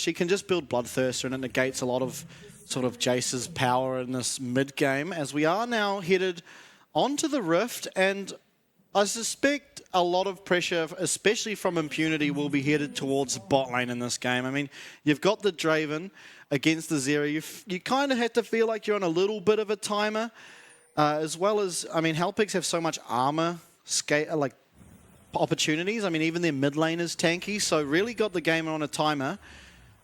She can just build Bloodthirster, and it negates a lot of sort of Jace's power in this mid-game, as we are now headed onto the Rift, and I suspect a lot of pressure, especially from Impunity, will be headed towards bot lane in this game. I mean, you've got the Draven against the Zeri. You kind of have to feel like you're on a little bit of a timer, as well as, I mean, Hellpigs have so much armor, like opportunities. I mean, even their mid lane is tanky, so really got the game on a timer.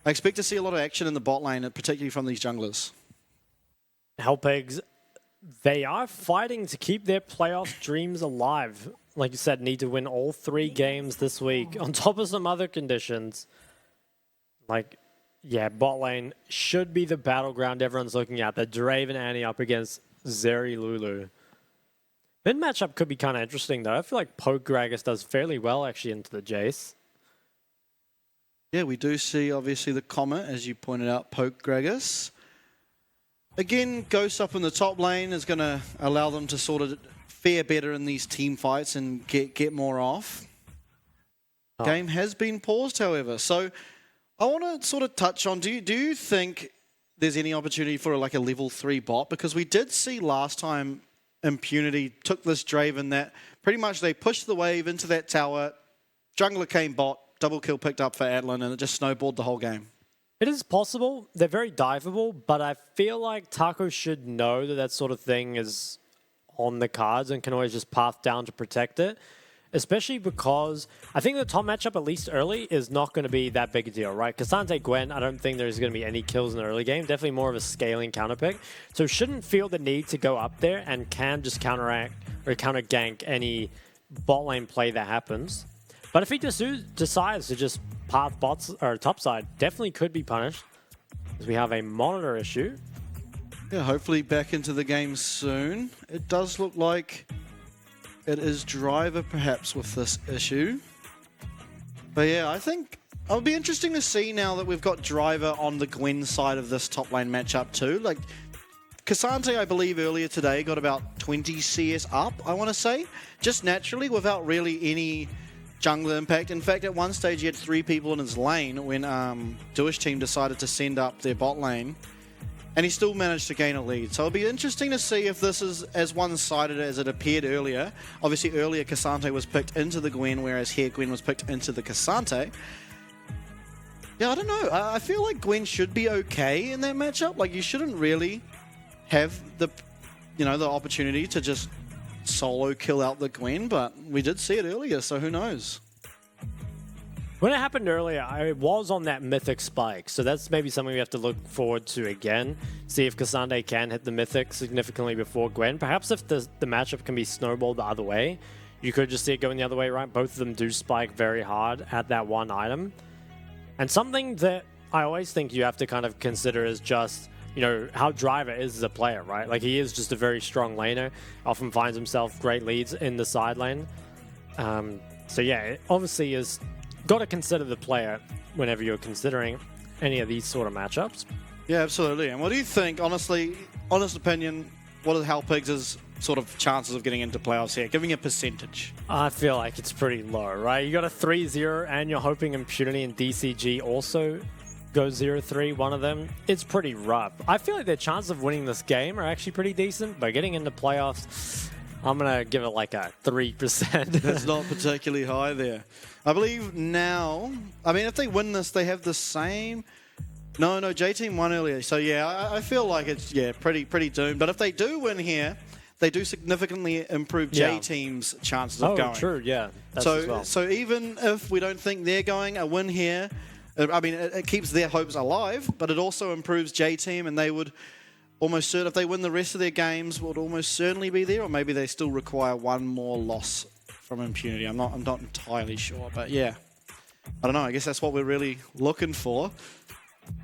I expect to see a lot of action in the bot lane, particularly from these junglers. Hellpigs, they are fighting to keep their playoff dreams alive. Like you said, need to win all 3 games this week, on top of some other conditions. Like, yeah, bot lane should be the battleground everyone's looking at. The Draven Annie up against Zeri Lulu. Mid matchup could be kind of interesting, though. I feel like Poke Gragas does fairly well, actually, into the Jace. Yeah, we do see, obviously, the Comet, as you pointed out, Poke Gragas. Again, Ghost up in the top lane is going to allow them to sort of fare better in these team fights and get more off. Oh. Game has been paused, however. So I want to sort of touch on, do you think there's any opportunity for like a level 3 bot? Because we did see last time Impunity took this Draven that pretty much they pushed the wave into that tower, jungler came bot, double kill picked up for Atlan, and it just snowballed the whole game. It is possible. They're very diveable, but I feel like Taco should know that that sort of thing is on the cards and can always just path down to protect it. Especially because I think the top matchup, at least early, is not going to be that big a deal, right? Cassandra Gwen, I don't think there's going to be any kills in the early game. Definitely more of a scaling counter pick. So shouldn't feel the need to go up there and can just counteract or counter gank any bot lane play that happens. But if he just decides to just path bots or topside, definitely could be punished. Because we have a monitor issue. Yeah, hopefully back into the game soon. It does look like it is Driver perhaps with this issue. But yeah, I think it'll be interesting to see now that we've got Driver on the Gwen side of this top lane matchup too. Like, Cassandra, I believe earlier today, got about 20 CS up, I want to say. Just naturally, without really any jungler impact. In fact, at one stage he had 3 people in his lane when Jewish team decided to send up their bot lane. And he still managed to gain a lead. So it'll be interesting to see if this is as one-sided as it appeared earlier. Obviously, earlier Cassandra was picked into the Gwen, whereas here Gwen was picked into the Cassandra. Yeah, I don't know. I feel like Gwen should be okay in that matchup. Like, you shouldn't really have the, the opportunity to just solo kill out the Gwen, but we did see it earlier, so who knows? When it happened earlier, I was on that Mythic spike, so that's maybe something we have to look forward to again. See if Cassandra can hit the Mythic significantly before Gwen. Perhaps if the matchup can be snowballed the other way, you could just see it going the other way, right? Both of them do spike very hard at that one item. And something that I always think you have to kind of consider is just, how Driver is as a player, right? Like, he is just a very strong laner, often finds himself great leads in the side lane. So yeah, it obviously is got to consider the player whenever you're considering any of these sort of matchups. Yeah, absolutely. And what do you think, honestly, honest opinion, what are Hellpigs' sort of chances of getting into playoffs here? Giving a percentage. I feel like it's pretty low, right? You got a 3-0 and you're hoping Impunity and DCG also go 0-3, one of them. It's pretty rough. I feel like their chances of winning this game are actually pretty decent, but getting into playoffs, I'm going to give it like a 3%. That's not particularly high there. I believe now, if they win this, they have the same. No, J-Team won earlier. So yeah, I feel like it's, pretty doomed. But if they do win here, they do significantly improve J-Team's chances of going. Oh, true, yeah. As well. So even if we don't think they're going, a win here, it keeps their hopes alive, but it also improves J-Team, and they would almost if they win the rest of their games, would almost certainly be there, or maybe they still require one more loss from Impunity. I'm not entirely sure, but yeah. I don't know, I guess that's what we're really looking for.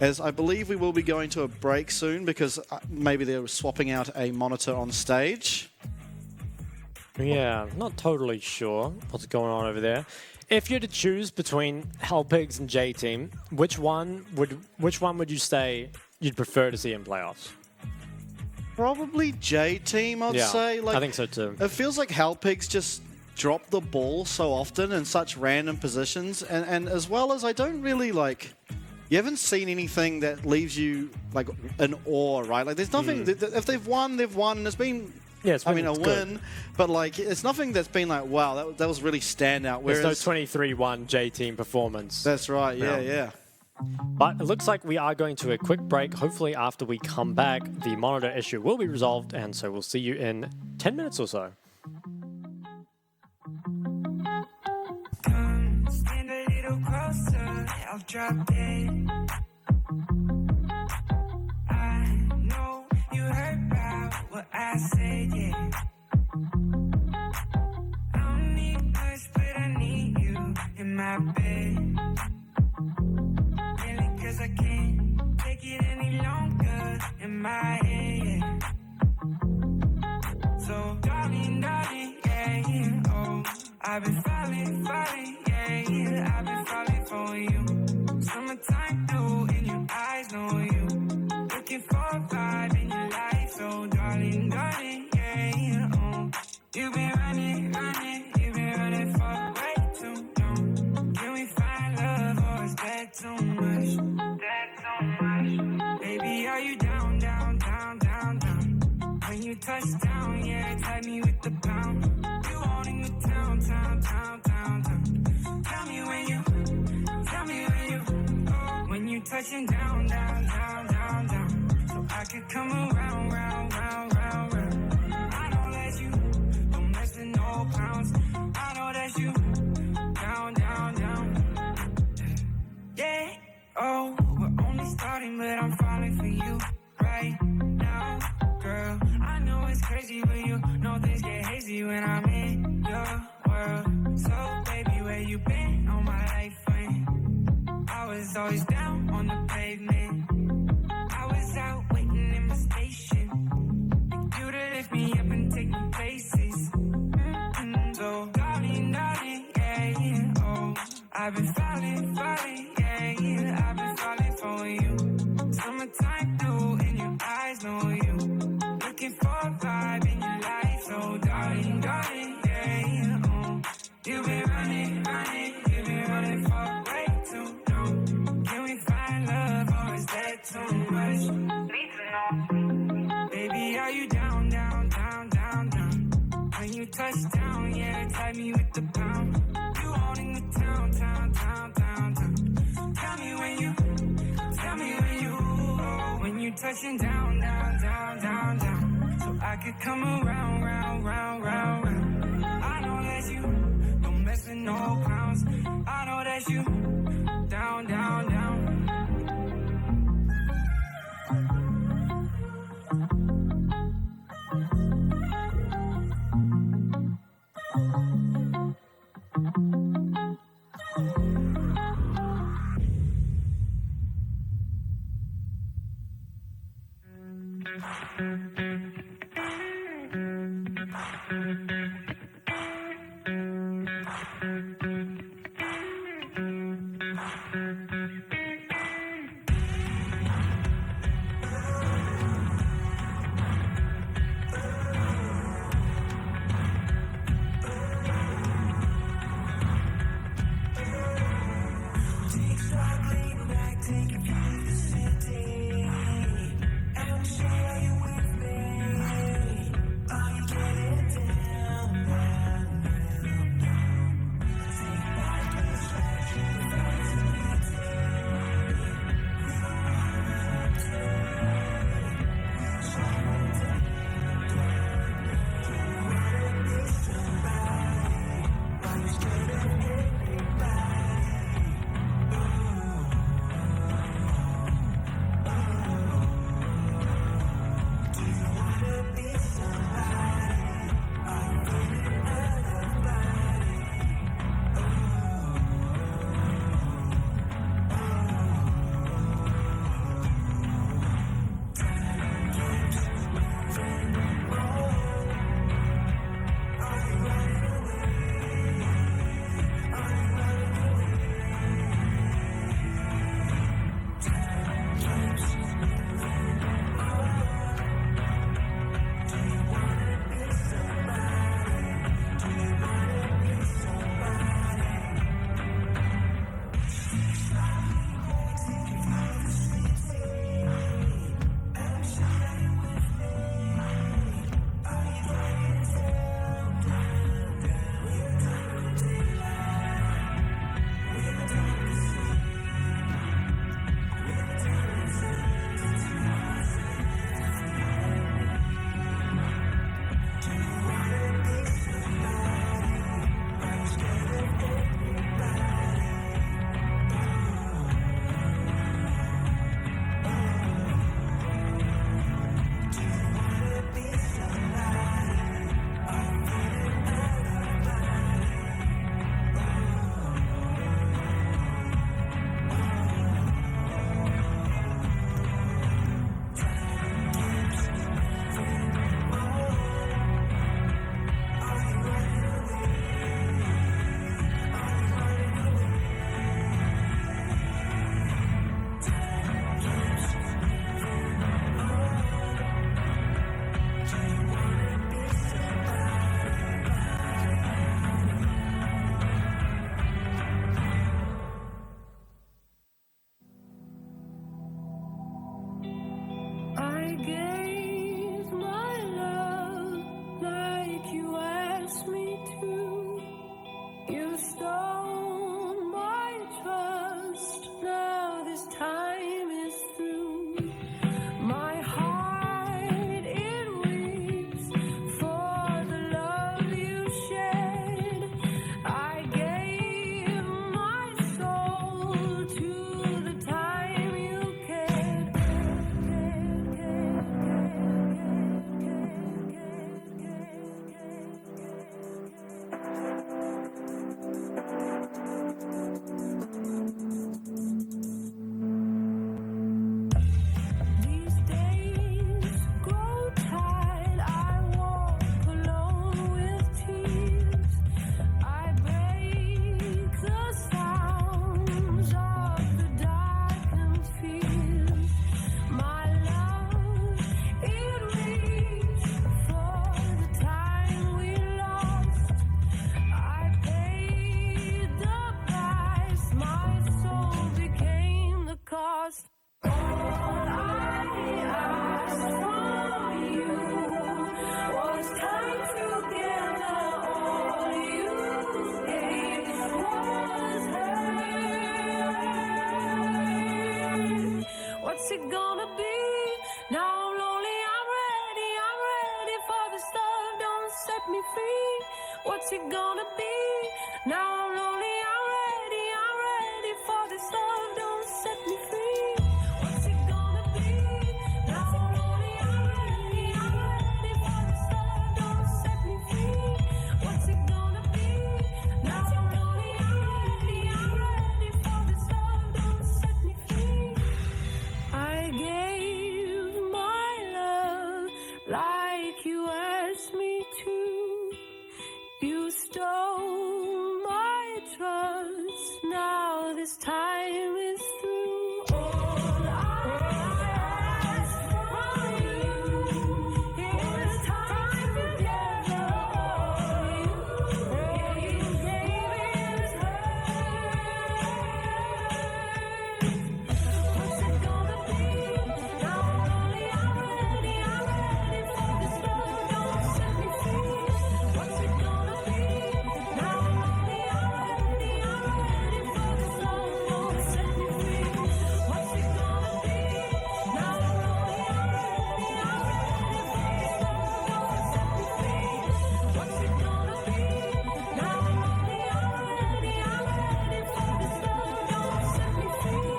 As I believe we will be going to a break soon because maybe they're swapping out a monitor on stage. Yeah, not totally sure what's going on over there. If you're to choose between Hellpigs and J-Team, which one would you say you'd prefer to see in playoffs? Probably J-Team, I'd say. I think so too. It feels like Hellpigs just drop the ball so often in such random positions, and as well as I don't really you haven't seen anything that leaves you like in awe, right? Like there's nothing. If they've won, they've won. And it's been. Yeah, I mean, a win, but like it's nothing that's been like, wow, that was really standout. There's no 23-1 J team performance. That's right. Yeah. But it looks like we are going to a quick break. Hopefully, after we come back, the monitor issue will be resolved, and so we'll see you in 10 minutes or so. Come, stand a little closer. I'll drop in. I know you heard about what I said, yeah. I don't need much, but I need you in my bed. Really, 'cause I can't take it any longer in my head, yeah. So, darling, yeah, oh, I've been falling, yeah, I've been falling for you. Summertime through in your eyes, know you. Looking for a vibe in your life, so darling, yeah, oh. You've been running for way too long. Can we find love, or is that too much? Baby, are you down? When you touch down, yeah, tag me with the pound. You owning the town. Tell me when you, oh, when you touching down. So I could come around. I know that you don't mess with no clowns. I know that you down. Yeah, oh, we're only starting, but I'm falling for you right now, girl. I know it's crazy, but you know things get hazy when I'm in your world. So, baby, where you been all my life when I was always down on the pavement? I was out waiting in my station for you to lift me up and take me places. So, darling, yeah, oh, I've been falling, yeah, I've been falling for you. Summertime through in your eyes, know you. Looking for a vibe in your life, so darling, yeah, oh. You've been running for way too long. Can we find love, or is that too much? Baby, are you down? When you touch down, yeah, tag me with the pound. You owning the town. Tell me when you, oh, when you touching down. So I could come around. I know that you don't mess with no clowns. I know that you down. I gave my love like you asked me to. You stole my trust. Now this time is through. My heart, it weeps for the love you shed. I gave my soul to the time you cared. These days grow tired. I walk alone with tears. I break the sounds of the darkened fears. My love, it reached for the time we lost. I paid the price. My soul became the cost. All I asked from you was time together. All you gave was hurt. What's it gonna be? Now I'm lonely, I'm ready for this love. Don't set me free. What's it gonna be? Now I'm lonely, I'm ready for this love. Don't set me free. What's it gonna be? Now I'm lonely, I'm ready for this love. Don't set me free. What's it gonna be? Now I'm lonely, I'm ready for this love. Don't set me free. I gave my love like you asked me to. You stole my trust. Now this time is through. All I ask from you is time together. All you gave is hurt. What's it gonna be? Now I'm lonely, I'm ready for this love. Don't set me free. What's it gonna be? Now I'm lonely, I'm ready for this love. Don't set me free. What's it gonna be? Now I'm lonely, I'm ready for this love. Don't set me free. What's it gonna be? Now I'm lonely, I'm ready for this love. Don't set me free.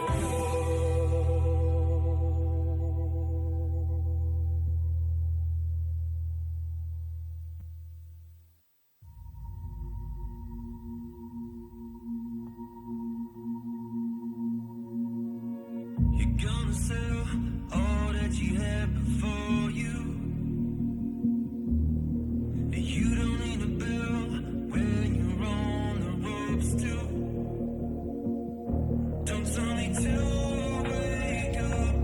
You're gonna sell all that you had before you. And you don't need a bell when you're on the ropes too. Don't tell me to wake up.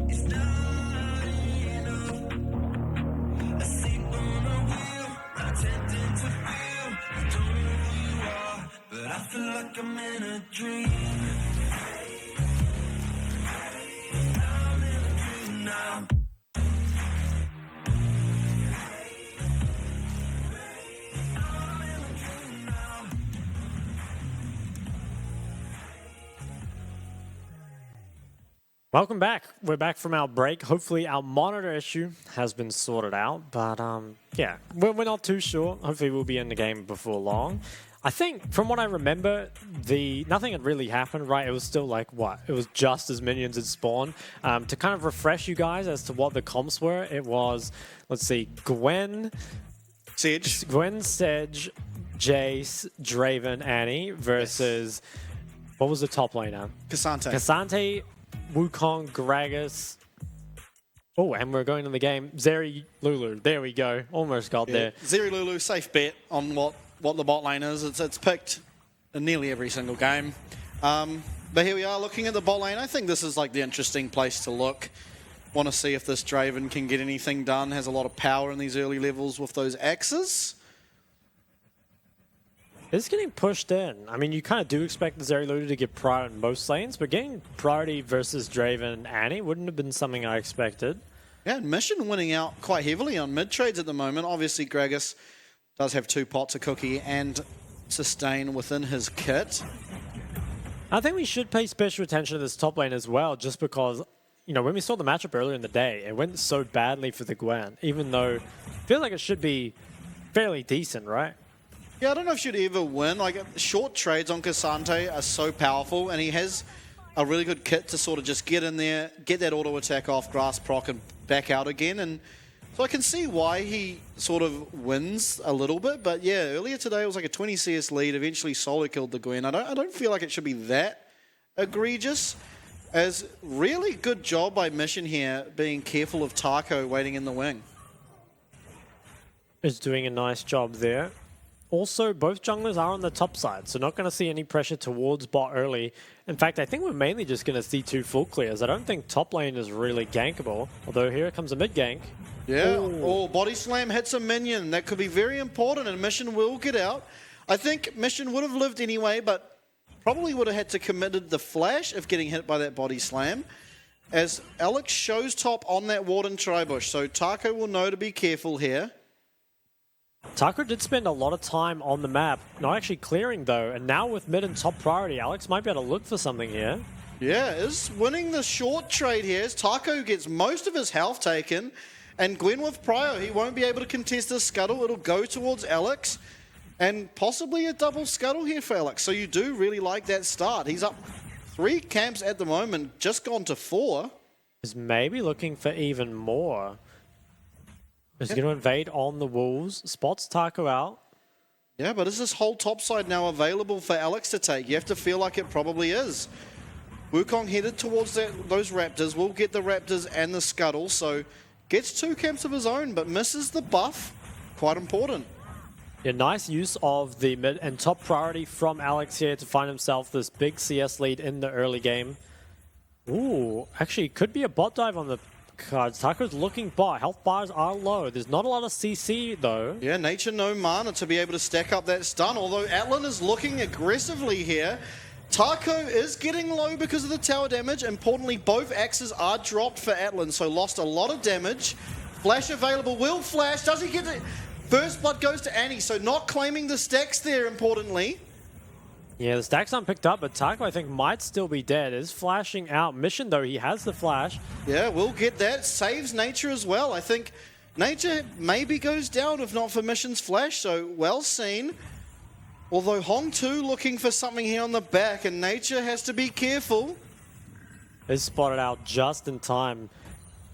It's not enough. Asleep on a wheel, pretending to feel. I don't know who you are, but I feel like I'm in a dream. Now. Welcome back. We're back from our break. Hopefully our monitor issue has been sorted out, but yeah, we're not too sure. Hopefully we'll be in the game before long. I think from what I remember, nothing had really happened, right? It was still like, what? It was just as minions had spawned. To kind of refresh you guys as to what the comps were, it was, let's see, Gwen, Sedge. Jace, Draven, Annie versus, what was the top laner? Cassante. Cassante, Wukong, Gragas. Oh, and we're going to the game. Zeri, Lulu. There we go. Almost got there. Zeri Lulu, safe bet on what the bot lane is. It's picked in nearly every single game. But here we are looking at the bot lane. I think this is like the interesting place to look. Want to see if this Draven can get anything done. Has a lot of power in these early levels with those axes. It's getting pushed in. I mean, you kind of do expect the Zeri Looter to get priority in most lanes, but getting priority versus Draven and Annie wouldn't have been something I expected. Yeah, and Mission winning out quite heavily on mid trades at the moment. Obviously, Gragas does have 2 pots of Cookie and Sustain within his kit. I think we should pay special attention to this top lane as well, just because, you know, when we saw the matchup earlier in the day, it went so badly for the Gwen, even though I feel like it should be fairly decent, right? Yeah, I don't know if she'd ever win. Like, short trades on Cassante are so powerful, and he has a really good kit to sort of just get in there, get that auto attack off, grass proc, and back out again. And so I can see why he sort of wins a little bit. But yeah, earlier today it was like a 20 CS lead, eventually solo killed the Gwen. I don't feel like it should be that egregious. As really good job by Mission here, being careful of Taco waiting in the wing. Is doing a nice job there. Also, both junglers are on the top side, so not going to see any pressure towards bot early. In fact, I think we're mainly just going to see 2 full clears. I don't think top lane is really gankable, although here comes a mid gank. Yeah, oh, body slam hits a minion. That could be very important, and Mission will get out. I think Mission would have lived anyway, but probably would have had to committed the flash if getting hit by that body slam. As Alex shows top on that Warden Tribush, so Taco will know to be careful here. Taco did spend a lot of time on the map, not actually clearing though, and now with mid and top priority, Alex might be able to look for something here. Yeah, is winning the short trade here as Taco gets most of his health taken, and Gwen with Prio, he won't be able to contest the scuttle. It'll go towards Alex, and possibly a double scuttle here for Alex. So you do really like that start. He's up 3 camps at the moment, just gone to 4. Is maybe looking for even more. He's going to invade on the Wolves, spots Taco out. Yeah, but is this whole top side now available for Alex to take? You have to feel like it probably is. Wukong headed towards those Raptors, will get the Raptors and the scuttle, so gets 2 camps of his own, but misses the buff. Quite important. Yeah, nice use of the mid and top priority from Alex here to find himself this big CS lead in the early game. Ooh, actually could be a bot dive on the cards. Taco's looking bot. Health bars are low. There's not a lot of CC though. Yeah, Nature no mana to be able to stack up that stun, although Atlan is looking aggressively here. Taco is getting low because of the tower damage. Importantly, both axes are dropped for Atlan, so lost a lot of damage. Flash available, will flash. Does he get it? First blood goes to Annie, so not claiming the stacks there, importantly. Yeah, the stacks aren't picked up, but Taco, I think, might still be dead. Is flashing out. Mission, though, he has the flash. Yeah, we'll get that. Saves Nature as well. I think Nature maybe goes down if not for Mission's flash, so well seen. Although Hong 2 looking for something here on the back, and Nature has to be careful. Is spotted out just in time.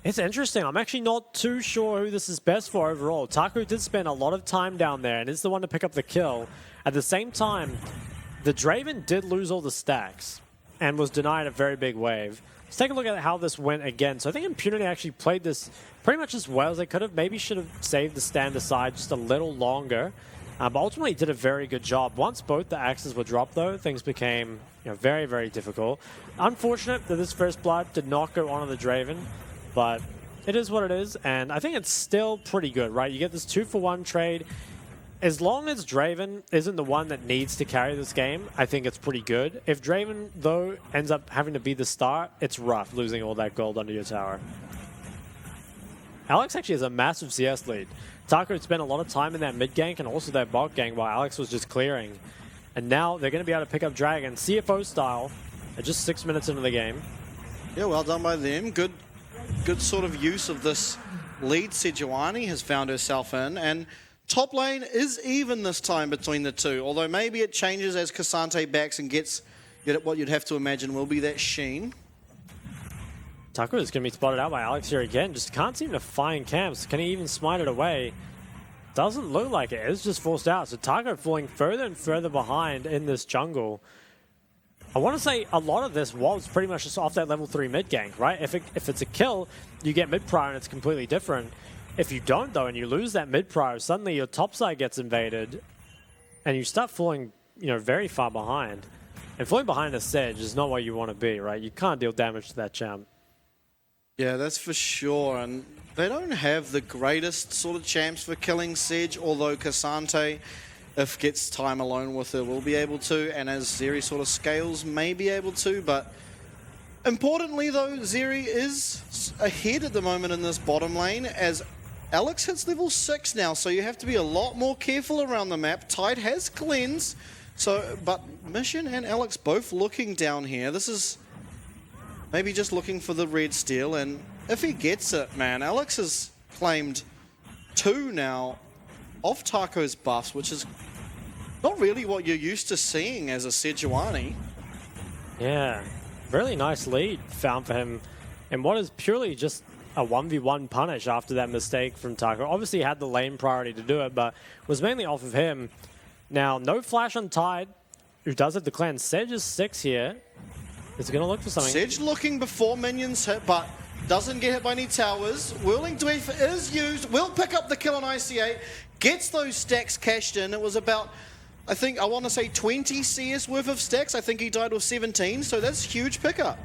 It's interesting. I'm actually not too sure who this is best for overall. Taco did spend a lot of time down there and is the one to pick up the kill. At the same time, the Draven did lose all the stacks and was denied a very big wave. Let's take a look at how this went again. So I think Impunity actually played this pretty much as well as they could have. Maybe should have saved the stand aside just a little longer. But ultimately did a very good job. Once both the axes were dropped though, things became very, very difficult. Unfortunate that this first blood did not go on the Draven, but it is what it is. And I think it's still pretty good, right? You get this 2-for-1 trade. As long as Draven isn't the one that needs to carry this game, I think it's pretty good. If Draven, though, ends up having to be the star, it's rough losing all that gold under your tower. Alex actually has a massive CS lead. Taco had spent a lot of time in that mid gank and also that bot gank while Alex was just clearing. And now they're going to be able to pick up Dragon, CFO style, at just 6 minutes into the game. Yeah, well done by them. Good sort of use of this lead Sejuani has found herself in. And top lane is even this time between the two, although maybe it changes as Cassante backs and gets what you'd have to imagine will be that Sheen. Taco is going to be spotted out by Alex here again. Just can't seem to find camps. Can he even smite it away? Doesn't look like it. It's just forced out. So Taco falling further and further behind in this jungle. I want to say a lot of this was pretty much just off that level 3 mid gank, right? If it's a kill, you get mid prior and it's completely different. If you don't, though, and you lose that mid prior, suddenly your top side gets invaded and you start falling, very far behind. And falling behind a Sedge is not where you want to be, right? You can't deal damage to that champ. Yeah, that's for sure. And they don't have the greatest sort of champs for killing Sedge, although Cassante if gets time alone with her, will be able to, and as Zeri sort of scales, may be able to, but importantly though, Zeri is ahead at the moment in this bottom lane as Alex hits level 6 now, so you have to be a lot more careful around the map. Tide has cleansed, but Mission and Alex both looking down here. This is maybe just looking for the red steal, and if he gets it, man, Alex has claimed 2 now off Taco's buffs, which is not really what you're used to seeing as a Sejuani. Yeah, really nice lead found for him, and what is purely just a 1v1 punish after that mistake from Taco. Obviously had the lane priority to do it, but was mainly off of him. Now, no flash on Tide, who does have the cleanse. Sedge is 6 here. Is going to look for something. Sedge looking before minions hit, but doesn't get hit by any towers. Whirling Dweef is used, will pick up the kill on IC8, gets those stacks cashed in. It was about, I want to say 20 CS worth of stacks. I think he died with 17, so that's huge pickup.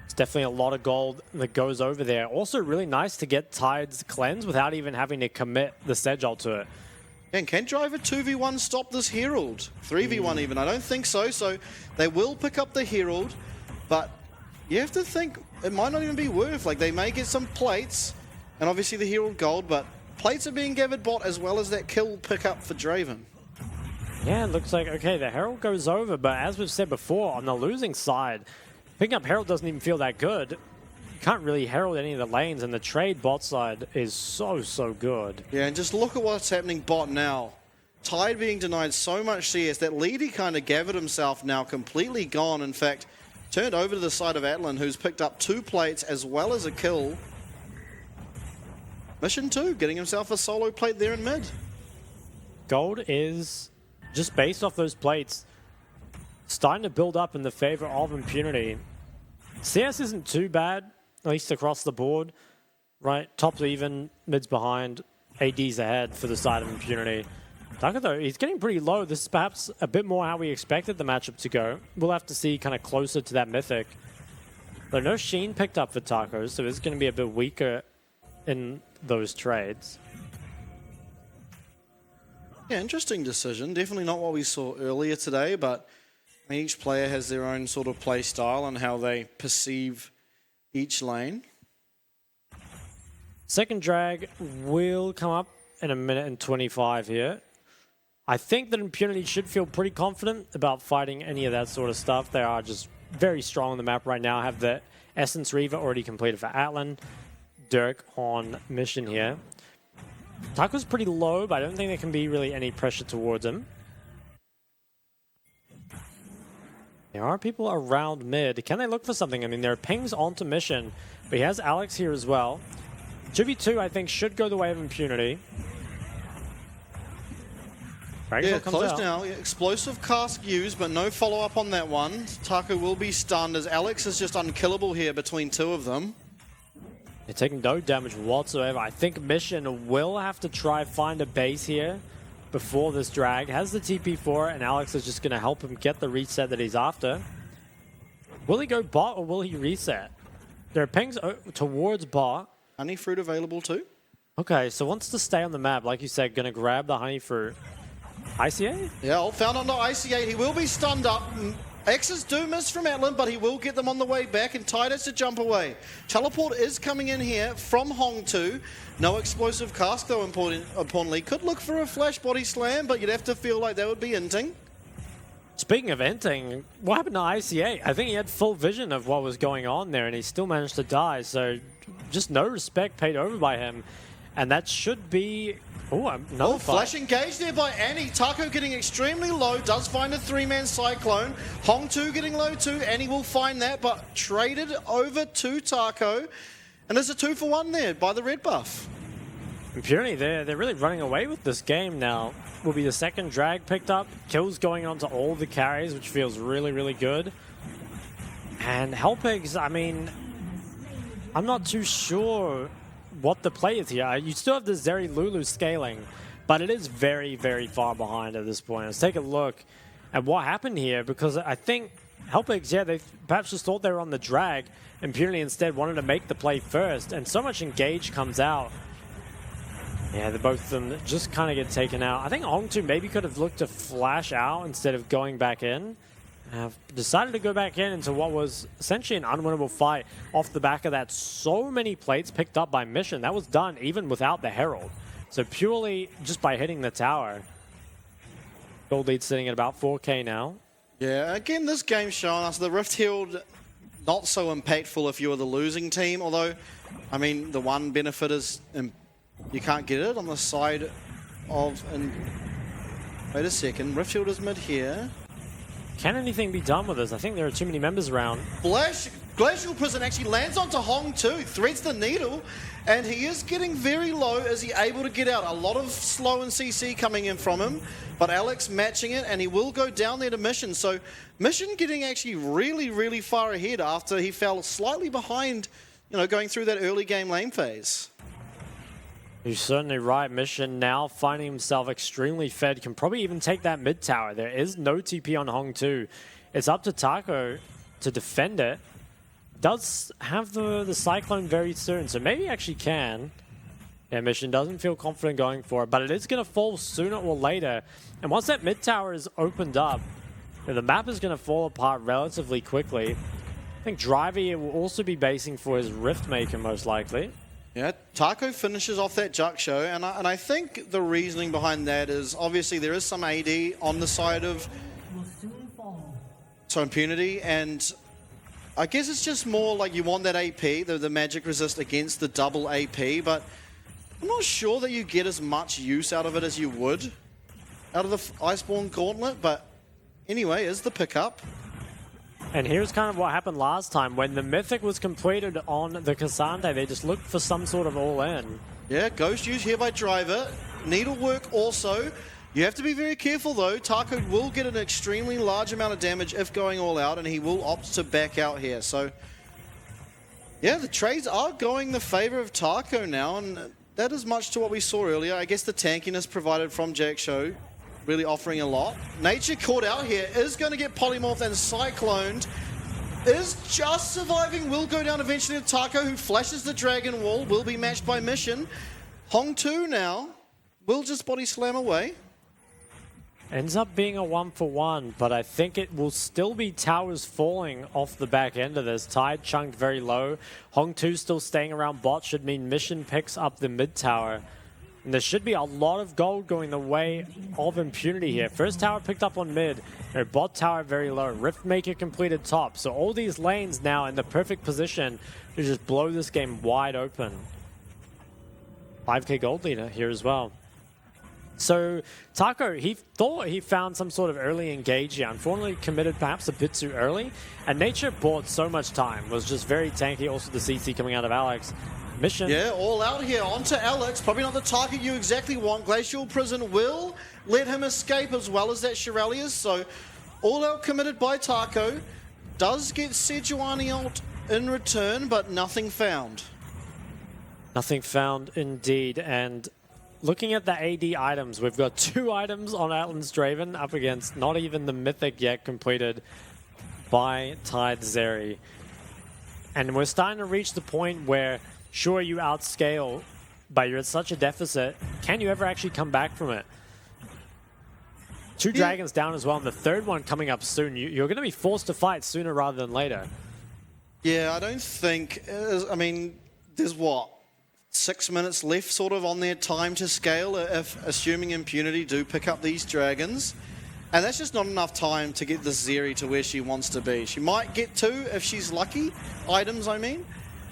It's definitely a lot of gold that goes over there. Also really nice to get Tide's cleanse without even having to commit the Sedge ult to it. And can Driver 2v1 stop this Herald? 3v1 even, I don't think so. So they will pick up the Herald, but you have to think it might not even be worth. Like, they may get some plates, and obviously the Herald gold, but plates are being gathered bot as well as that kill pickup for Draven. Yeah, it looks like, okay, the Herald goes over, but as we've said before, on the losing side, picking up Herald doesn't even feel that good. You can't really Herald any of the lanes, and the trade bot side is so good. Yeah, and just look at what's happening bot now. Tide being denied so much CS. That lead he kind of gathered himself now completely gone. In fact, turned over to the side of Atlan, who's picked up 2 plates as well as a kill. Mission 2, getting himself a solo plate there in mid. Gold is, just based off those plates, starting to build up in the favor of Impunity. CS isn't too bad, at least across the board, right? Top's even, mid's behind, AD's ahead for the side of Impunity. Taco, though, he's getting pretty low. This is perhaps a bit more how we expected the matchup to go. We'll have to see kind of closer to that Mythic. Though no Sheen picked up for Taco, so it's going to be a bit weaker in those trades. Yeah, interesting decision. Definitely not what we saw earlier today, but I mean, each player has their own sort of play style and how they perceive each lane. Second drag will come up in a minute and 25 here. I think that Impunity should feel pretty confident about fighting any of that sort of stuff. They are just very strong on the map right now. Have the Essence Reaver already completed for Atlan. Dirk on mission here. Taco's pretty low, but I don't think there can be really any pressure towards him. There are people around mid. Can they look for something? I mean, there are pings onto mission, but he has Alex here as well. 2v2, I think, should go the way of Impunity. Yeah, close now. Explosive cask used, but no follow-up on that one. Taco will be stunned as Alex is just unkillable here between 2 of them. They're taking no damage whatsoever. I think Mission will have to try find a base here before this drag. Has the TP for it, and Alex is just going to help him get the reset that he's after. Will he go bot or will he reset? There are pings towards bot. Honey fruit available too. Okay, so wants to stay on the map. Like you said, going to grab the honey fruit. ICA? Yeah, found onto IC8. He will be stunned up. X's do miss from Atlan, but he will get them on the way back, and Tide has to jump away. Teleport is coming in here from Hong 2. No explosive cast, though, importantly. Could look for a flash body slam, but you'd have to feel like that would be inting. Speaking of inting, what happened to ICA? I think he had full vision of what was going on there, and he still managed to die, so just no respect paid over by him. And that should be... Oh, flash engaged there by Annie. Taco getting extremely low, does find a 3-man Cyclone. Hong 2 getting low too. Annie will find that, but traded over to Taco. And there's a 2-for-1 there by the red buff. Impunity, they're really running away with this game now. Will be the second drag picked up. Kills going on to all the carries, which feels really good. And Hellpigs, I mean, I'm not too sure what the play is here. You still have the Zeri Lulu scaling, but it is very far behind at this point. Let's take a look at what happened here, because I think Hellpigs, yeah, they perhaps just thought they were on the drag. Impunity instead wanted to make the play first, and so much engage comes out. Yeah, the both of them just kind of get taken out. I think Hong2 maybe could have looked to flash out instead of going back in. Have decided to go back in into what was essentially an unwinnable fight off the back of that. So many plates picked up by Mission. That was done even without the Herald. So purely just by hitting the tower. Gold lead sitting at about 4K now. Yeah, again, this game's showing us the Rift Herald not so impactful if you're the losing team. Although, I mean, the one benefit is you can't get it on the side of... Wait a second, Rift Herald is mid here. Can anything be done with this? I think there are too many members around. Glacial Prison actually lands onto Hong2, threads the needle, and he is getting very low. Is he able to get out? A lot of slow and CC coming in from him, but Alex matching it, and he will go down there to Mission. So Mission getting actually really, really far ahead after he fell slightly behind, you know, going through that early game lane phase. You're certainly right. Mission now finding himself extremely fed. Can probably even take that mid tower. There is no TP on Hong2. It's up to Taco to defend it. Does have the Cyclone very soon, so maybe actually can. Yeah, Mission doesn't feel confident going for it, but it is going to fall sooner or later. And once that mid tower is opened up, the map is going to fall apart relatively quickly. I think Driver will also be basing for his Rift Maker most likely. Yeah, Taco finishes off that Juck show, and I think the reasoning behind that is obviously there is some AD on the side of Impunity, and I guess it's just more like you want that AP, the magic resist against the double AP, but I'm not sure that you get as much use out of it as you would out of the Iceborne Gauntlet, but anyway, is the pickup. And here's kind of what happened last time. When the Mythic was completed on the Cassandre, they just looked for some sort of all-in. Yeah, Ghost use here by Driver. Needlework also. You have to be very careful though. Taco will get an extremely large amount of damage if going all out, and he will opt to back out here. So, yeah, the trades are going the favor of Taco now, and that is much to what we saw earlier. I guess the tankiness provided from Jack Show really offering a lot. Nature caught out here, is going to get polymorphed and cycloned. Is just surviving, will go down eventually to Taco, who flashes the Dragon Wall, will be matched by Mission. Hong2 now will just body slam away. Ends up being a 1-for-1, but I think it will still be towers falling off the back end of this. Tide chunked very low. Hong2 still staying around bot should mean Mission picks up the mid tower. And there should be a lot of gold going the way of Impunity here. First tower picked up on mid. Their bot tower very low. Rift Maker completed top. So all these lanes now in the perfect position to just blow this game wide open. 5k gold leader here as well. So Taco, he thought he found some sort of early engage here. Unfortunately committed perhaps a bit too early. And Nature bought so much time. Was just very tanky. Also the CC coming out of Alex. Mission. Yeah, all out here onto Alex. Probably not the target you exactly want. Glacial Prison will let him escape as well as that Shirelius. So all out committed by Taco. Does get Sejuani out in return, but nothing found. Nothing found indeed. And looking at the AD items, we've got 2 items on Atlan's Draven up against not even the Mythic yet completed by Tide Zeri. And we're starting to reach the point where sure, you outscale, but you're at such a deficit. Can you ever actually come back from it? 2 dragons down as well, and the third one coming up soon. You're going to be forced to fight sooner rather than later. Yeah, I don't think... I mean, there's what? 6 minutes left sort of on their time to scale, if assuming Impunity do pick up these dragons. And that's just not enough time to get this Zeri to where she wants to be. She might get 2 if she's lucky. Items, I mean.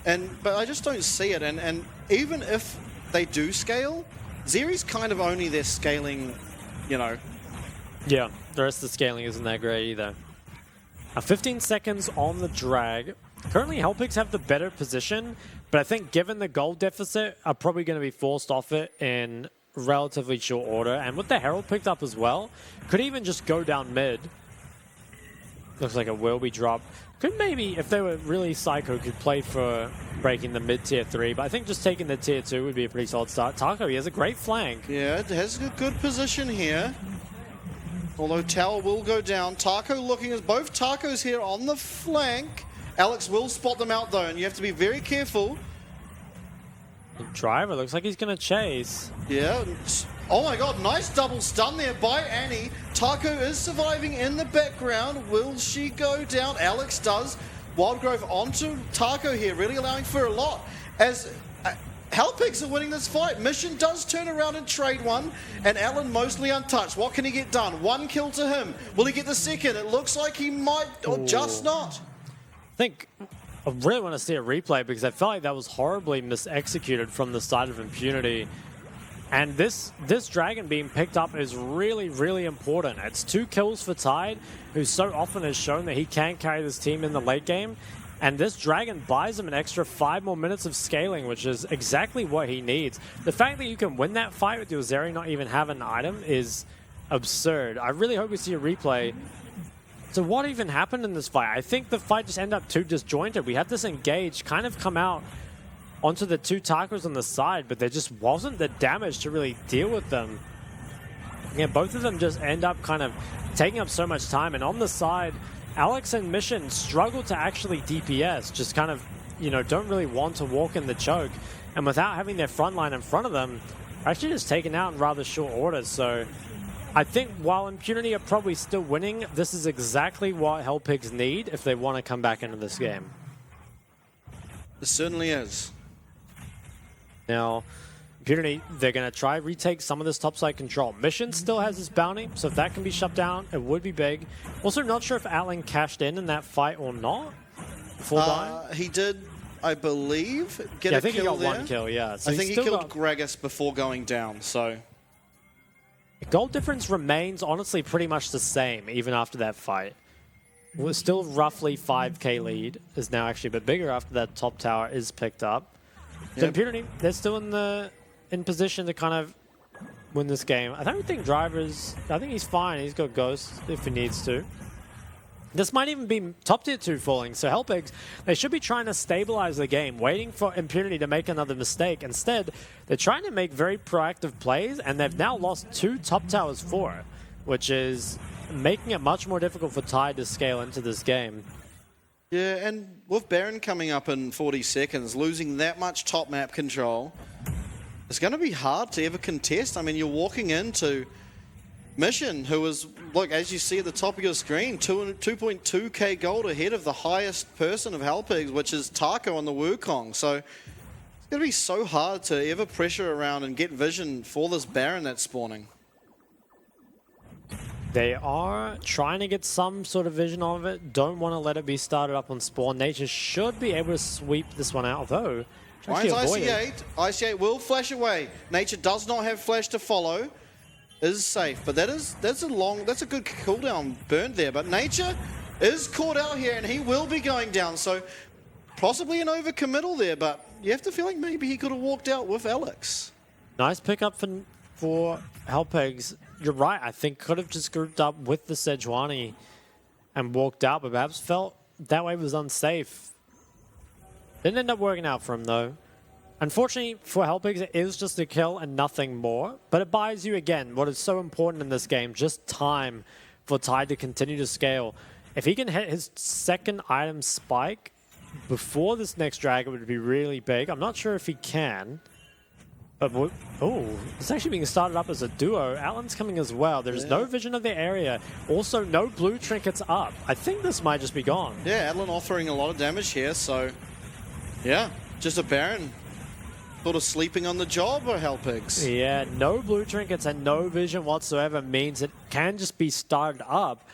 But I just don't see it, and even if they do scale, Zeri's kind of only their scaling, you know. Yeah, the rest of the scaling isn't that great either. 15 seconds on the drag. Currently, Hellpix have the better position, but I think given the gold deficit, are probably going to be forced off it in relatively short order. And with the Herald picked up as well, could even just go down mid. Looks like it will be dropped. Could maybe, if they were really psycho, could play for breaking the mid tier 3, but I think just taking the tier 2 would be a pretty solid start. Taco, he has a great flank. Yeah, it has a good position here. Although tower will go down. Taco looking as both Tacos here on the flank. Alex will spot them out though, and you have to be very careful. The driver looks like he's going to chase. Yeah. Oh my god, nice double stun there by Annie. Taco is surviving in the background. Will she go down? Alex does. Wildgrove onto Taco here, really allowing for a lot. As Hellpigs are winning this fight. Mission does turn around and trade one, and Alan mostly untouched. What can he get done? One kill to him. Will he get the second? It looks like he might, or just not. I think I really want to see a replay because I felt like that was horribly mis-executed from the side of Impunity. And this dragon being picked up is really, really important. It's 2 kills for Tide, who so often has shown that he can carry this team in the late game. And this dragon buys him an extra 5 more minutes of scaling, which is exactly what he needs. The fact that you can win that fight with your Zeri not even having an item is absurd. I really hope we see a replay. So what even happened in this fight? I think the fight just ended up too disjointed. We had this engage kind of come out onto the 2 tacos on the side, but there just wasn't the damage to really deal with them. Yeah, both of them just end up kind of taking up so much time. And on the side, Alex and Mission struggle to actually DPS, just kind of, you know, don't really want to walk in the choke. And without having their front line in front of them, are actually just taken out in rather short order. So I think while Impunity are probably still winning, this is exactly what Hellpigs need if they want to come back into this game. It certainly is. Now, Impunity, they're going to try retake some of this topside control. Mission still has his bounty, so if that can be shut down, it would be big. Also, not sure if Atlan cashed in that fight or not. Before dying. He did, I believe, get a kill there. I think he got 1 kill, yeah. So I think he killed Gragas before going down, so... The gold difference remains, honestly, pretty much the same, even after that fight. We're still roughly 5k lead, is now actually a bit bigger after that top tower is picked up. So Impunity, they're still in position to kind of win this game. I don't think Driver's... I think he's fine. He's got Ghost if he needs to. This might even be top tier 2 falling. So Hellpigs, they should be trying to stabilize the game, waiting for Impunity to make another mistake. Instead, they're trying to make very proactive plays, and they've now lost 2 top towers for it, which is making it much more difficult for Tide to scale into this game. Yeah, and with Baron coming up in 40 seconds, losing that much top map control, it's going to be hard to ever contest. I mean, you're walking into Mission, who is, look, as you see at the top of your screen, 2.2k gold ahead of the highest person of Hellpigs, which is Taco on the Wukong. So it's going to be so hard to ever pressure around and get vision for this Baron that's spawning. They are trying to get some sort of vision of it. Don't want to let it be started up on spawn. Nature should be able to sweep this one out, though. Mine's IC8. IC8 will flash away. Nature does not have flash to follow. Is safe, but that's a good cooldown burn there. But Nature is caught out here, and he will be going down. So possibly an overcommittal there, but you have to feel like maybe he could have walked out with Alex. Nice pickup for Hellpigs. You're right. I think could have just grouped up with the Sejuani and walked out, but perhaps felt that way was unsafe. Didn't end up working out for him, though. Unfortunately for Hellpigs, it is just a kill and nothing more, but it buys you, again, what is so important in this game, just time for Tide to continue to scale. If he can hit his second item spike before this next dragon, it would be really big. I'm not sure if he can. But, oh, it's actually being started up as a duo. Alan's coming as well. There's no vision of the area. Also, no blue trinkets up. I think this might just be gone. Yeah, Adeline offering a lot of damage here, so... Yeah, just a Baron sort of sleeping on the job, or Hellpigs. Yeah, no blue trinkets and no vision whatsoever means it can just be started up.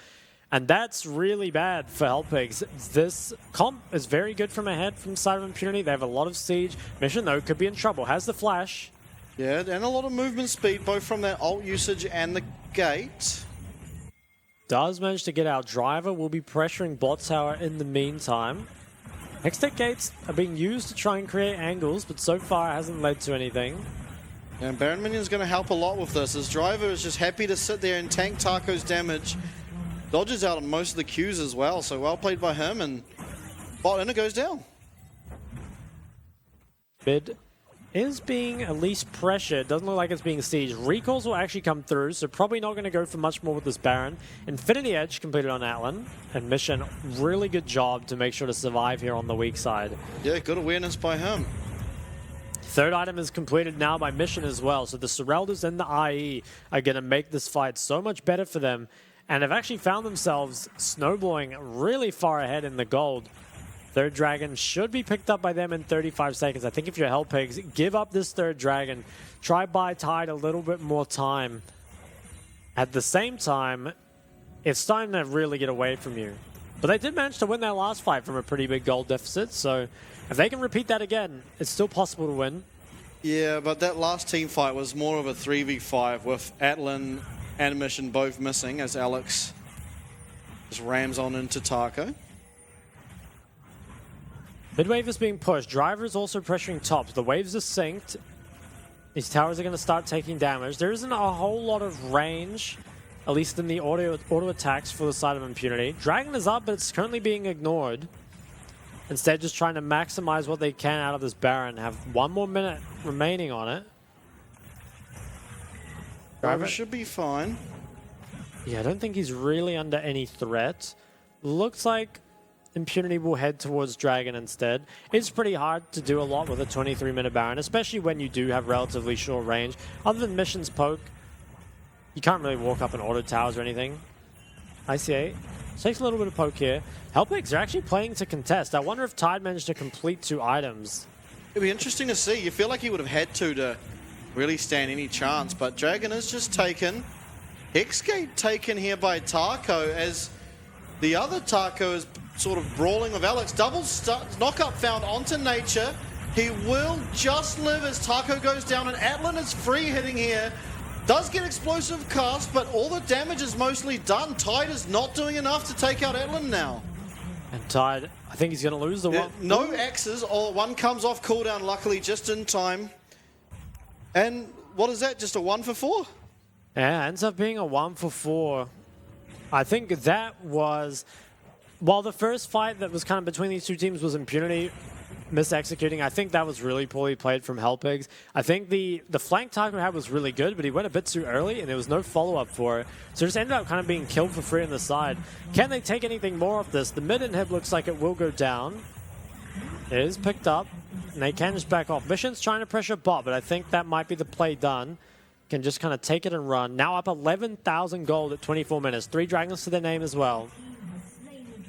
And that's really bad for Hellpigs. This comp is very good from ahead from the side of Impunity. They have a lot of siege. Mission, though, could be in trouble. Has the flash. Yeah, and a lot of movement speed, both from that ult usage and the gate. Does manage to get out. Driver will be pressuring bot tower in the meantime. Hextech gates are being used to try and create angles, but so far it hasn't led to anything. And Baron Minion's going to help a lot with this. His Driver is just happy to sit there and tank Taco's damage. Dodges out on most of the Qs as well, so well played by him, and bot inner goes down. Mid is being at least pressured. Doesn't look like it's being sieged. Recalls will actually come through, so probably not going to go for much more with this Baron. Infinity Edge completed on Atlan, and Mission, really good job to make sure to survive here on the weak side. Yeah, good awareness by him. third item is completed now by Mission as well, so the Sereldas and the IE are going to make this fight so much better for them, and have actually found themselves snowballing really far ahead in the gold. Third dragon should be picked up by them in 35 seconds. I think if you're Hellpigs, give up this third dragon. Try buy Tide a little bit more time. At the same time, it's time to really get away from you. But they did manage to win their last fight from a pretty big gold deficit, so if they can repeat that again, it's still possible to win. Yeah, but that last team fight was more of a 3v5 with Atlan and Mission both missing as Alex just rams on into Taco. Mid-wave is being pushed. Driver is also pressuring tops. The waves are synced. These towers are going to start taking damage. There isn't a whole lot of range, at least in the auto attacks for the side of Impunity. Dragon is up, but it's currently being ignored. Instead, just trying to maximize what they can out of this Baron. Have 1 more minute remaining on it. Driver should be fine. Yeah, I don't think he's really under any threat. Looks like Impunity will head towards Dragon instead. It's pretty hard to do a lot with a 23-minute Baron, especially when you do have relatively short range. Other than Mission's poke, you can't really walk up and auto towers or anything. ICA takes a little bit of poke here. Hellpigs are actually playing to contest. I wonder if Tide managed to complete 2 items. It'd be interesting to see. You feel like he would have had to really stand any chance, but Dragon is just taken. Hexgate taken here by Taco as the other Taco is sort of brawling with Alex. Double knockup found onto Nature. He will just live as Taco goes down, and Atlan is free hitting here. Does get explosive cast, but all the damage is mostly done. Tide is not doing enough to take out Atlan now. And Tide, I think he's going to lose the one. No axes, or one comes off cooldown, luckily, just in time. And what is that, just a 1 for 4? Yeah, ends up being a 1 for 4. I think that was... While the first fight that was kind of between these two teams was Impunity mis-executing, I think that was really poorly played from Hellpigs. I think the flank Taco had was really good, but he went a bit too early and there was no follow-up for it. So it just ended up kind of being killed for free on the side. Can they take anything more of this? The mid inhib looks like it will go down. It is picked up, and they can just back off. Mission's trying to pressure bot, but I think that might be the play done. Can just kind of take it and run. Now up 11,000 gold at 24 minutes. 3 dragons to their name as well.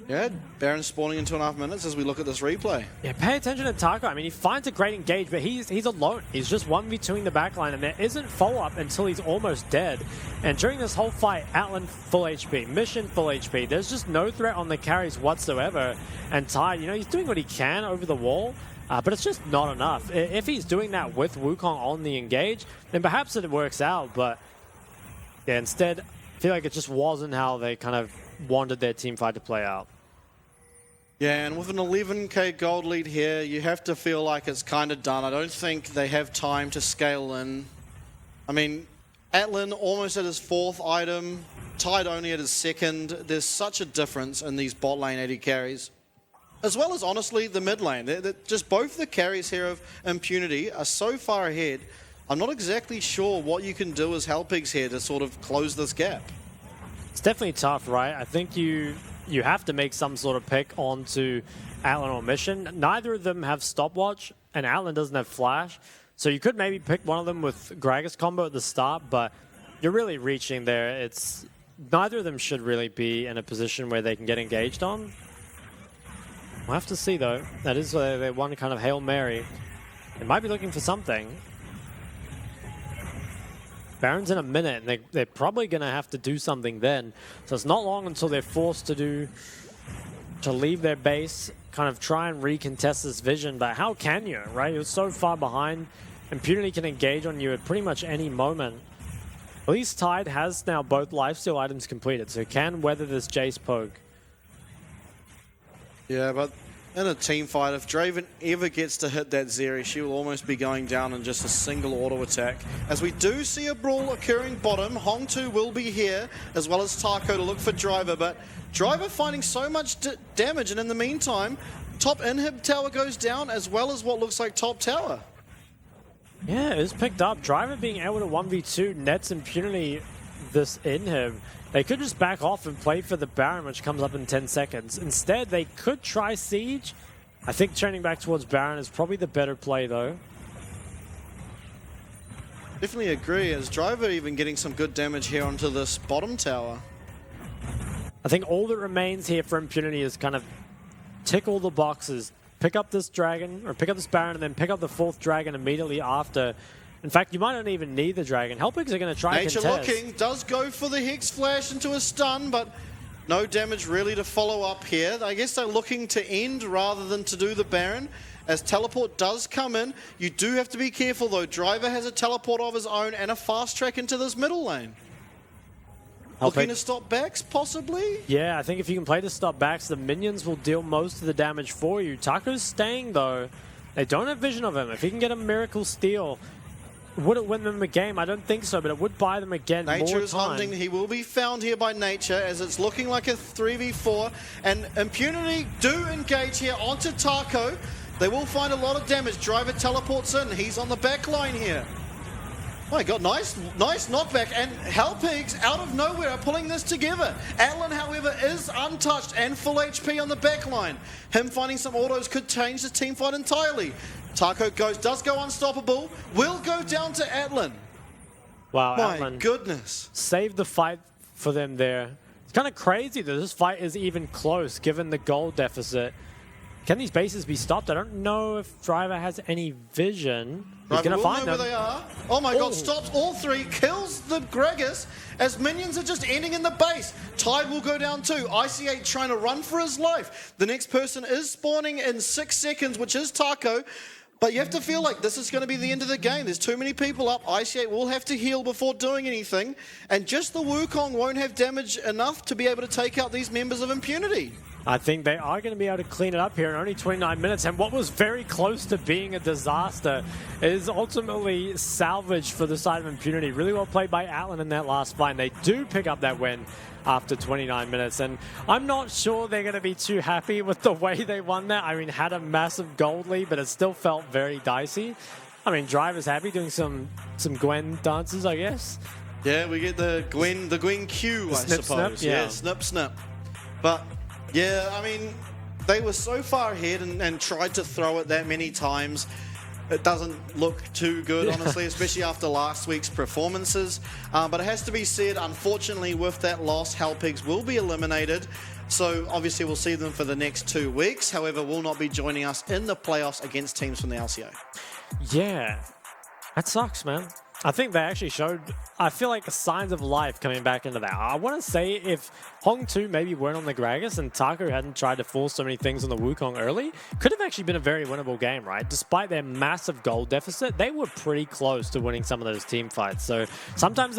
Yeah, Baron spawning in 2.5 minutes as we look at this replay. Yeah, pay attention to Taco. I mean, he finds a great engage, but he's alone. He's just 1v2ing the backline, and there isn't follow-up until he's almost dead. And during this whole fight, Atlan full HP, Mission full HP. There's just no threat on the carries whatsoever. And Tide, you know, he's doing what he can over the wall, but it's just not enough. If he's doing that with Wukong on the engage, then perhaps it works out. But yeah, instead, I feel like it just wasn't how they kind of wanted their team fight to play out. Yeah, and with an 11k gold lead here, you have to feel like it's kind of done. I don't think they have time to scale in. I mean, Atlan almost at his 4th item, Tide only at his 2nd. There's such a difference in these bot lane AD carries. As well as, honestly, the mid lane. Just both the carries here of Impunity are so far ahead. I'm not exactly sure what you can do as Hellpigs here to sort of close this gap. It's definitely tough, right? I think you have to make some sort of pick onto Atlan or Mission. Neither of them have stopwatch, and Atlan doesn't have flash. So you could maybe pick one of them with Gragas combo at the start, but you're really reaching there. Neither of them should really be in a position where they can get engaged on. We'll have to see, though. That is their one kind of Hail Mary. They might be looking for something. Baron's in a minute, and they're probably going to have to do something then. So it's not long until they're forced to leave their base, kind of try and recontest this vision. But how can you, right? You're so far behind. Impunity can engage on you at pretty much any moment. At least Tide has now both lifesteal items completed, so can weather this Jace poke. Yeah, but in a team fight, if Draven ever gets to hit that Zeri, she will almost be going down in just a single auto attack. As we do see a brawl occurring bottom, Hong2 will be here, as well as Taco to look for Driver, but Driver finding so much damage, and in the meantime, top inhib tower goes down, as well as what looks like top tower. Yeah, it is picked up. Driver being able to 1v2 nets Impunity this inhib. They could just back off and play for the Baron, which comes up in 10 seconds. Instead, they could try Siege. I think turning back towards Baron is probably the better play, though. Definitely agree, as Driver even getting some good damage here onto this bottom tower. I think all that remains here for Impunity is kind of tick all the boxes. Pick up this dragon, or pick up this Baron, and then pick up the 4th dragon immediately after. In fact, you might not even need the dragon. Hellpigs are going to try and Nature contest. looking, does go for the Hex Flash into a stun, but no damage really to follow up here. I guess they're looking to end rather than to do the Baron, as teleport does come in. You do have to be careful though. Driver has a teleport of his own and a fast track into this middle lane. Looking to stop backs, possibly? Yeah, I think if you can play to stop backs, the minions will deal most of the damage for you. Taco's staying, though. They don't have vision of him. If he can get a miracle steal, would it win them a game? I don't think so, but it would buy them again Nature more is time. hunting. He will be found here by Nature, as it's looking like a 3v4. And Impunity do engage here onto Taco. They will find a lot of damage. Driver teleports in. He's on the back line here. My God, nice knockback, and Hellpigs out of nowhere are pulling this together. Atlan, however, is untouched and full HP on the back line. Him finding some autos could change the team fight entirely. Taco does go unstoppable, will go down to Atlan. Wow, My Atlan goodness. saved the fight for them there. It's kind of crazy that this fight is even close, given the goal deficit. Can these bases be stopped? I don't know if Driver has any vision. He's going to find know them. where they are. Oh my God, Ooh. stops all 3, kills the Gragas as minions are just ending in the base. Tide will go down too. IC8 trying to run for his life. The next person is spawning in 6 seconds, which is Taco. But you have to feel like this is going to be the end of the game. There's too many people up. IC8 will have to heal before doing anything. And just the Wukong won't have damage enough to be able to take out these members of Impunity. I think they are going to be able to clean it up here in only 29 minutes. And what was very close to being a disaster is ultimately salvaged for the side of Impunity. Really well played by Atlan in that last fight. And they do pick up that win after 29 minutes. And I'm not sure they're going to be too happy with the way they won that. I mean, had a massive gold lead, but it still felt very dicey. I mean, Driver's happy doing some Gwen dances, I guess. Yeah, we get the Gwen Q, I snip, suppose. snip, yeah. Snip, snip. But yeah, I mean, they were so far ahead and tried to throw it that many times. It doesn't look too good, honestly, especially after last week's performances. But it has to be said, unfortunately, with that loss, Hellpigs will be eliminated. So obviously we'll see them for the next 2 weeks. However, will not be joining us in the playoffs against teams from the LCO. Yeah, that sucks, man. I think they actually showed, I feel like, signs of life coming back into that. I want to say if Hong 2 maybe weren't on the Gragas and Taco hadn't tried to force so many things on the Wukong early, could have actually been a very winnable game, right? Despite their massive goal deficit, they were pretty close to winning some of those team fights. So sometimes